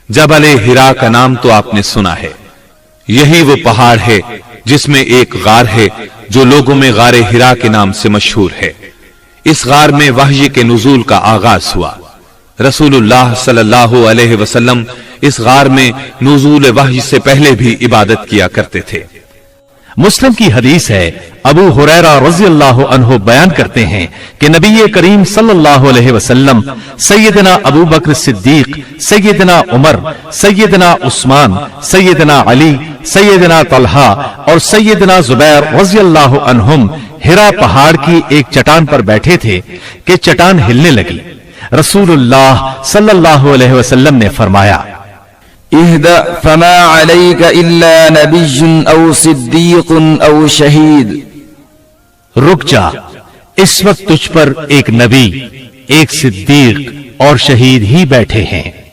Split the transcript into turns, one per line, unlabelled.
जबल हिरा का नाम तो आपने सुना है। यही वो पहाड़ है जिसमें एक गार है जो लोगों में गारे हिरा के नाम से मशहूर है। इस गार में वहई के नुज़ूल का आगाज हुआ। रसूलुल्लाह सल्लल्लाहु अलैहि वसल्लम इस गार में नुज़ूल वहई से पहले भी इबादत किया करते थे।
मुस्लिम की हदीस है, अबू हुरैरा रज़ियल्लाहु अन्हु बयान करते हैं कि नबी करीम सल्लल्लाहु अलैहि वसल्लम सैयदना अबू बकर सिद्दीक, सैयदना उमर, सैयदना उस्मान, सैयदना अली, सैयदना तलहा और सैयदना जुबैर रज़ियल्लाहु अन्हुम हिरा पहाड़ की एक चट्टान पर बैठे थे कि चट्टान हिलने लगी। रसूलुल्लाह सल्लल्लाहु अलैहि वसल्लम ने फरमाया,
इहदा फमा अलैका इल्ला नबिय्युन औ सिद्दीकुन औ शहीद।
रुक जा, इस वक्त तुझ पर एक नबी, एक सिद्दीक और शहीद ही बैठे हैं।